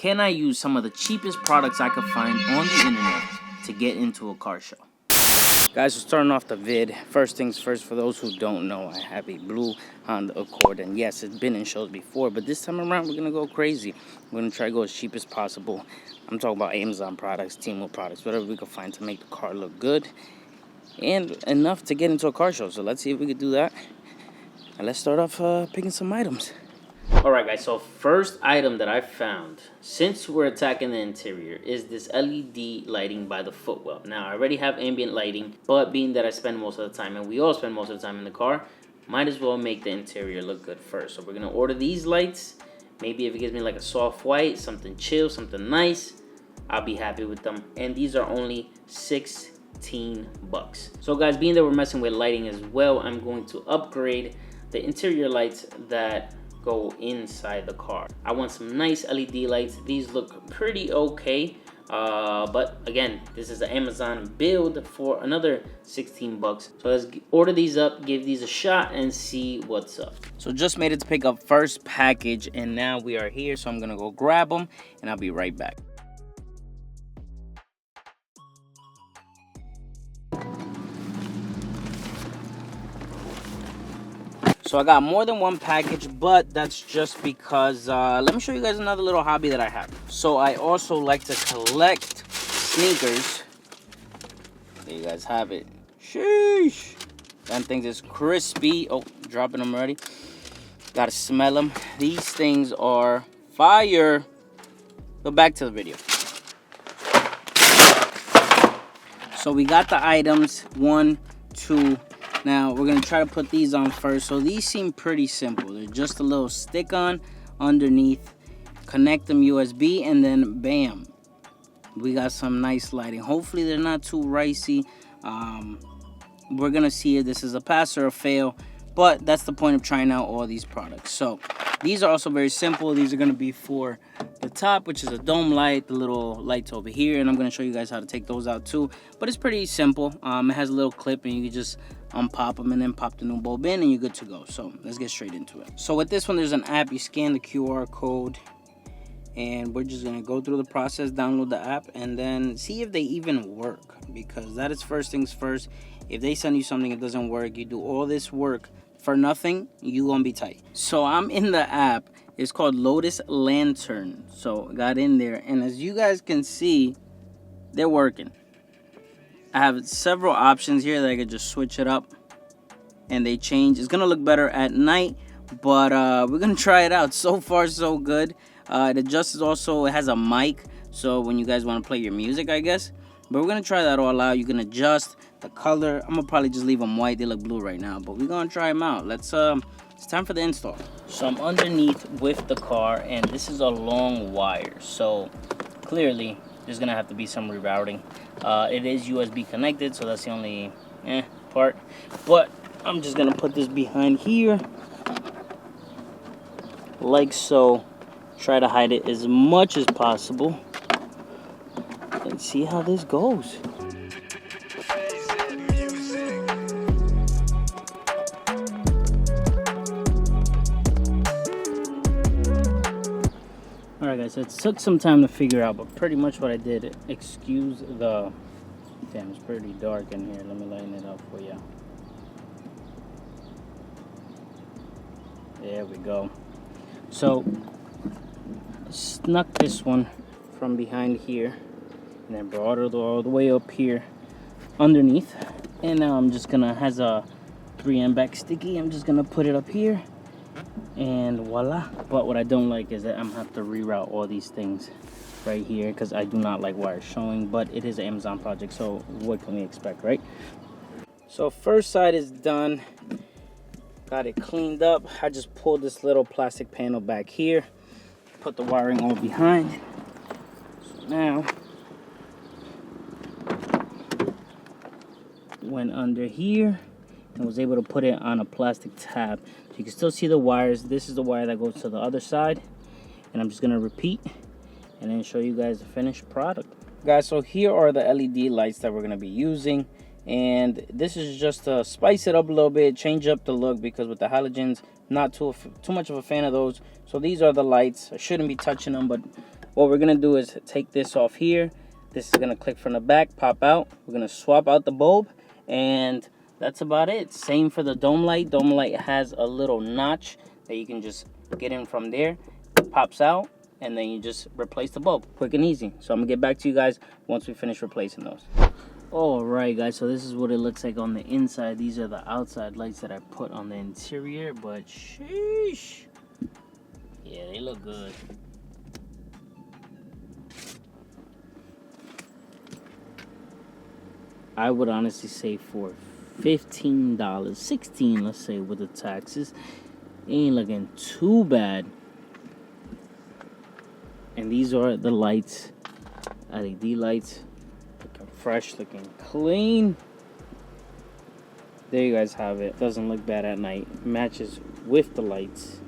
can I use some of the cheapest products I could find on the internet to get into a car show? Guys, we're starting off the vid. First things first, for those who don't know, I have a blue Honda Accord. And yes, it's been in shows before, but this time around, we're going to go crazy. We're going to try to go as cheap as possible. I'm talking about Amazon products, Temu products, whatever we can find to make the car look good. And enough to get into a car show. So let's see if we can do that. And let's start off picking some items. Alright guys, so first item that I found, since we're attacking the interior, is this LED lighting by the footwell. Now, I already have ambient lighting, but being that I spend most of the time, and we all spend most of the time in the car, might as well make the interior look good first. So we're going to order these lights. Maybe if it gives me like a soft white, something chill, something nice, I'll be happy with them. And these are only $16. So guys, being that we're messing with lighting as well, I'm going to upgrade the interior lights that go inside the car. I want some nice LED lights. These look pretty okay, but again, this is an Amazon build for another $16. So let's order these up, give these a shot, and see what's up. So just made it to pick up first package, and now we are here. So I'm gonna go grab them, and I'll be right back. So I got more than one package, but that's just because, let me show you guys another little hobby that I have. So I also like to collect sneakers. There you guys have it. Sheesh. Them things is crispy. Oh, dropping them already. Gotta smell them. These things are fire. Go back to the video. So we got the items, 1, 2, now, we're going to try to put these on first. So, these seem pretty simple. They're just a little stick-on underneath. Connect them USB, and then bam. We got some nice lighting. Hopefully, they're not too ricey. We're going to see if this is a pass or a fail. But that's the point of trying out all these products. So, these are also very simple. These are going to be for the top, which is a dome light, the little lights over here. And I'm going to show you guys how to take those out too. But it's pretty simple. It has a little clip, and you can just unpop them and then pop the new bulb in, and you're good to go. So let's get straight into it. So with this one, there's an app. You scan the QR code, and we're just going to go through the process, download the app, and then see if they even work. Because that is first things first. If they send you something that doesn't work, you do all this work for nothing, you gonna be tight. So I'm in the app. It's called Lotus Lantern. So I got in there, and as you guys can see, they're working. I have several options here that I could just switch it up, and they change. It's gonna look better at night, but we're gonna try it out. So far, so good. It adjusts also. It has a mic, so when you guys want to play your music, I guess. But we're gonna try that all out. You can adjust the color. I'm gonna probably just leave them white. They look blue right now, but we're gonna try them out. Let's it's time for the install. So I'm underneath with the car, and this is a long wire, so clearly there's gonna have to be some rerouting. It is USB connected, so that's the only part. But I'm just gonna put this behind here like so. Try to hide it as much as possible and see how this goes. Alright guys, it took some time to figure out, but pretty much what I did, excuse the, damn, it's pretty dark in here. Let me lighten it up for you. There we go. So, snuck this one from behind here, and then brought it all the way up here underneath. And now I'm just gonna, has a 3M back sticky, I'm just gonna put it up here, and voila. But what I don't like is that I'm gonna have to reroute all these things right here, because I do not like wires showing, but it is an Amazon project, so what can we expect, right? So first side is done, got it cleaned up. I just pulled this little plastic panel back here, put the wiring all behind. So now went under here and was able to put it on a plastic tab, so you can still see the wires. This is the wire that goes to the other side, and I'm just gonna repeat and then show you guys the finished product. Guys, so here are the LED lights that we're gonna be using, and this is just to spice it up a little bit, change up the look, because with the halogens, not too much of a fan of those. So these are the lights. I shouldn't be touching them, but what we're gonna do is take this off here. This is gonna click from the back, pop out. We're gonna swap out the bulb, and that's about it. Same for the dome light. Dome light has a little notch that you can just get in from there. It pops out, and then you just replace the bulb. Quick and easy. So I'm gonna get back to you guys once we finish replacing those. Alright guys, so this is what it looks like on the inside. These are the outside lights that I put on the interior, but sheesh. Yeah, they look good. I would honestly say for $15, $16 let's say with the taxes, ain't looking too bad. And these are the lights, LED lights, looking fresh, looking clean. There you guys have it. Doesn't look bad at night. Matches with the lights.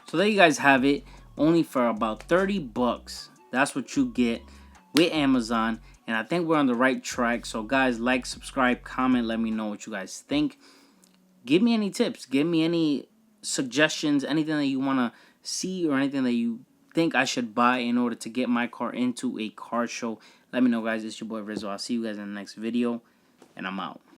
So there you guys have it. Only for about 30 bucks. That's what you get with Amazon. And I think we're on the right track. So guys, like, subscribe, comment, let me know what you guys think. Give me any tips. Give me any suggestions, anything that you want to see or anything that you think I should buy in order to get my car into a car show. Let me know, guys. It's your boy Rizzo. I'll see you guys in the next video, and I'm out.